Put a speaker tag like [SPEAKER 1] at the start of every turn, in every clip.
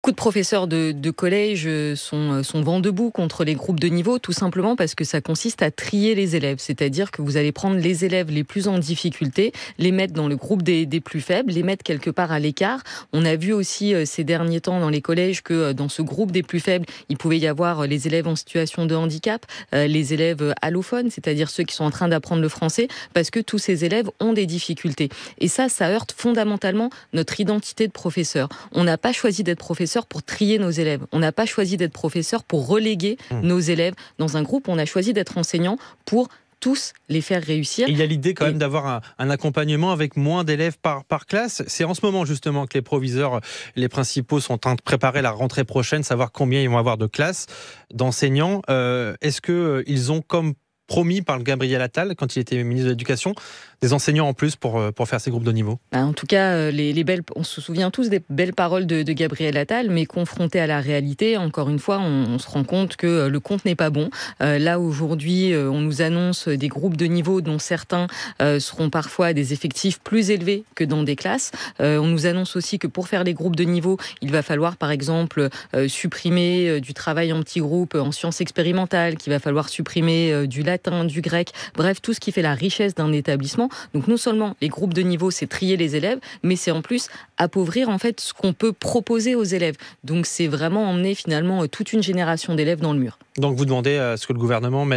[SPEAKER 1] Beaucoup de professeurs de collège sont vent debout contre les groupes de niveau, tout simplement parce que ça consiste à trier les élèves. C'est-à-dire que vous allez prendre les élèves les plus en difficulté, les mettre dans le groupe des plus faibles, les mettre quelque part à l'écart. On a vu aussi ces derniers temps dans les collèges que dans ce groupe des plus faibles, il pouvait y avoir les élèves en situation de handicap, les élèves allophones, c'est-à-dire ceux qui sont en train d'apprendre le français, parce que tous ces élèves ont des difficultés. Et ça heurte fondamentalement notre identité de professeur. On n'a pas choisi d'être professeur pour trier nos élèves. On n'a pas choisi d'être professeur pour reléguer nos élèves dans un groupe. On a choisi d'être enseignant pour tous les faire réussir.
[SPEAKER 2] Et il y a l'idée quand même d'avoir un accompagnement avec moins d'élèves par classe. C'est en ce moment justement que les proviseurs, les principaux sont en train de préparer la rentrée prochaine, savoir combien ils vont avoir de classes d'enseignants. Est-ce qu'ils ont, comme promis par le Gabriel Attal, quand il était ministre de l'Éducation, des enseignants en plus pour faire ces groupes de niveau?
[SPEAKER 1] En tout cas, on se souvient tous des belles paroles de Gabriel Attal, mais confronté à la réalité, encore une fois, on se rend compte que le compte n'est pas bon. Là, aujourd'hui, on nous annonce des groupes de niveau dont certains seront parfois à des effectifs plus élevés que dans des classes. On nous annonce aussi que pour faire les groupes de niveau, il va falloir, par exemple, supprimer du travail en petits groupes en sciences expérimentales, qu'il va falloir supprimer du latin, du grec, bref, tout ce qui fait la richesse d'un établissement. Donc non seulement les groupes de niveau, c'est trier les élèves, mais c'est en plus appauvrir en fait ce qu'on peut proposer aux élèves. Donc c'est vraiment emmener finalement toute une génération d'élèves dans le mur.
[SPEAKER 2] Donc vous demandez à ce que le gouvernement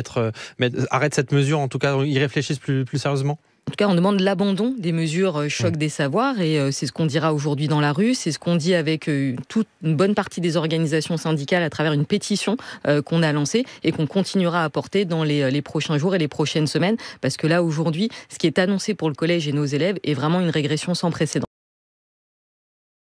[SPEAKER 2] arrête cette mesure, en tout cas y réfléchisse plus sérieusement?
[SPEAKER 1] En tout cas, on demande l'abandon des mesures choc des savoirs et c'est ce qu'on dira aujourd'hui dans la rue, c'est ce qu'on dit avec toute une bonne partie des organisations syndicales à travers une pétition qu'on a lancée et qu'on continuera à porter dans les prochains jours et les prochaines semaines parce que là, aujourd'hui, ce qui est annoncé pour le collège et nos élèves est vraiment une régression sans précédent.